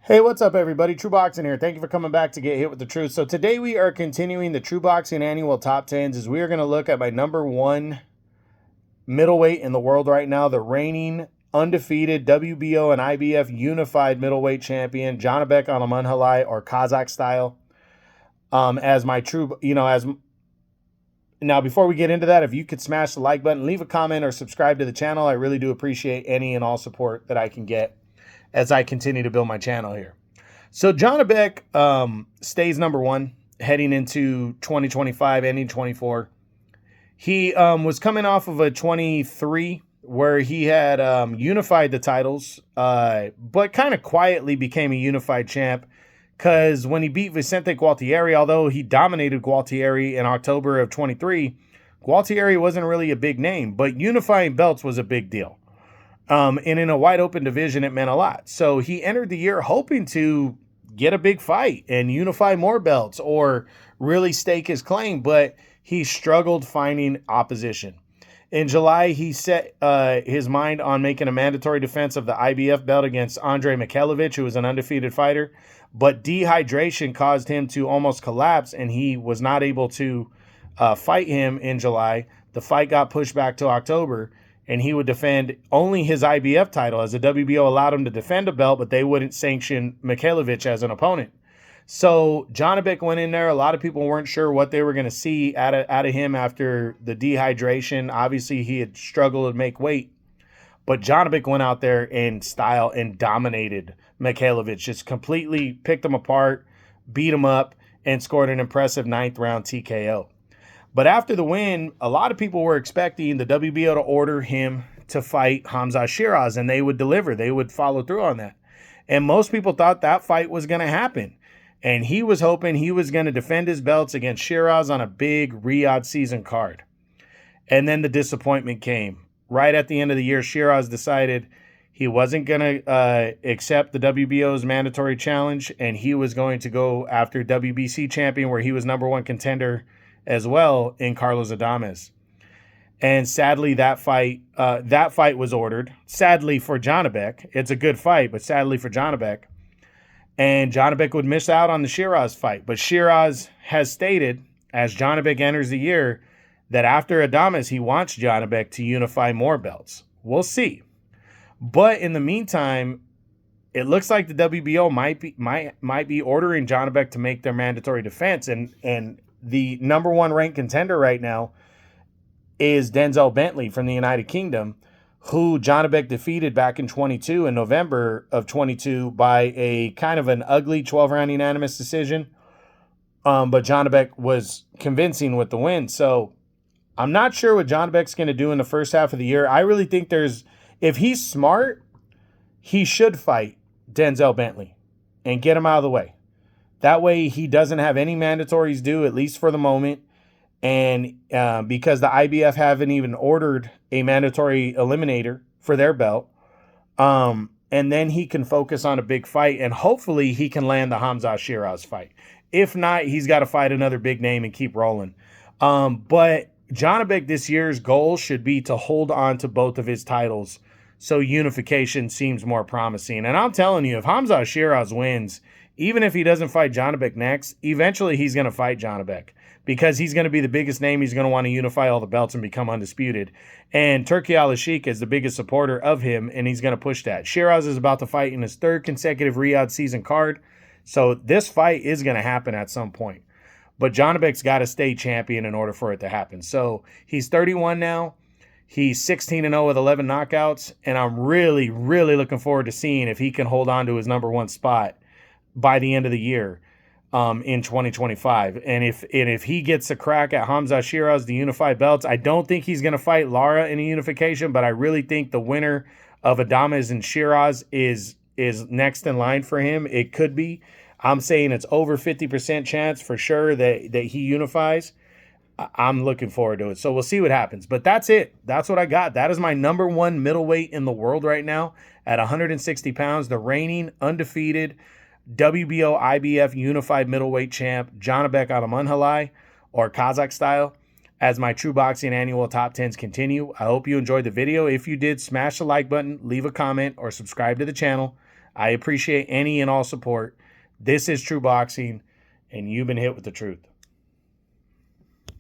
Hey, what's up, everybody? True Boxing here. Thank you for coming back to Get Hit with the Truth. So today we are continuing the True Boxing Annual Top 10s as we are going to look at my number one middleweight in the world right now, the reigning undefeated WBO and IBF Unified Middleweight Champion, Janibek Alimkhanuly, or Kazakh style, as my true, Now, before we get into that, if you could smash the like button, leave a comment, or subscribe to the channel, I really do appreciate any and all support that I can get as I continue to build my channel here. So Janibek stays number one heading into 2025, ending 24. He was coming off of a 23 where he had unified the titles, but kind of quietly became a unified champ because when he beat Vicente Gualtieri, although he dominated Gualtieri in October of 23, Gualtieri wasn't really a big name, but unifying belts was a big deal. And in a wide open division, it meant a lot. So he entered the year hoping to get a big fight and unify more belts or really stake his claim, but he struggled finding opposition. In July, he set his mind on making a mandatory defense of the IBF belt against Andre Mikhailovich, who was an undefeated fighter, but dehydration caused him to almost collapse, and he was not able to fight him in July. The fight got pushed back to October, and he would defend only his IBF title, as the WBO allowed him to defend a belt, but they wouldn't sanction Mikhailovich as an opponent. So Janibek went in there. A lot of people weren't sure what they were going to see out of him after the dehydration. Obviously, he had struggled to make weight. But Janibek went out there in style and dominated Mikhailovich, just completely picked him apart, beat him up, and scored an impressive 9th round TKO. But after the win, a lot of people were expecting the WBO to order him to fight Hamza Shiraz, and they would deliver. They would follow through on that. And most people thought that fight was going to happen. And he was hoping he was going to defend his belts against Shiraz on a big Riyadh season card. And then the disappointment came. Right at the end of the year, Shiraz decided he wasn't going to accept the WBO's mandatory challenge, and he was going to go after WBC champion, where he was number one contender as well, in Carlos Adames. And sadly, that fight was ordered. Sadly for Janibek. It's a good fight, but sadly for Janibek. And Janibek would miss out on the Shiraz fight. But Shiraz has stated, as Janibek enters the year, that after Adames, he wants Janibek to unify more belts. We'll see. But in the meantime, it looks like the WBO might be ordering Janibek to make their mandatory defense. And the number one ranked contender right now is Denzel Bentley from the United Kingdom, who Janibek defeated back in 22, in November of 22, by a kind of an ugly 12-round unanimous decision. But Janibek was convincing with the win. So I'm not sure what Janibek's going to do in the first half of the year. I really think if he's smart, he should fight Denzel Bentley and get him out of the way. That way he doesn't have any mandatories due, at least for the moment. And because the IBF haven't even ordered a mandatory eliminator for their belt. And then he can focus on a big fight, and hopefully he can land the Hamza Shiraz fight. If not, he's got to fight another big name and keep rolling. But Janibek this year's goal should be to hold on to both of his titles, so unification seems more promising. And I'm telling you, if Hamza Shiraz wins, even if he doesn't fight Janibek next, eventually he's going to fight Janibek, because he's going to be the biggest name. He's going to want to unify all the belts and become undisputed. And Turki Al-Sheikh is the biggest supporter of him, and he's going to push that. Shiraz is about to fight in his 3rd consecutive Riyadh season card, so this fight is going to happen at some point. But Janibek's got to stay champion in order for it to happen. So he's 31 now. He's 16-0 with 11 knockouts, and I'm really, really looking forward to seeing if he can hold on to his number one spot by the end of the year in 2025. And if he gets a crack at Hamza Shiraz, the unified belts, I don't think he's going to fight Lara in a unification, but I really think the winner of Adames and Shiraz is next in line for him. It could be. I'm saying it's over 50% chance for sure that he unifies. I'm looking forward to it. So we'll see what happens. But that's it. That's what I got. That is my number one middleweight in the world right now at 160 pounds, the reigning undefeated WBO IBF Unified Middleweight Champ, Janibek Alimkhanuly, or Kazakh style, as my True Boxing Annual Top 10s continue. I hope you enjoyed the video. If you did, smash the like button, leave a comment, or subscribe to the channel. I appreciate any and all support. This is True Boxing, and you've been hit with the truth.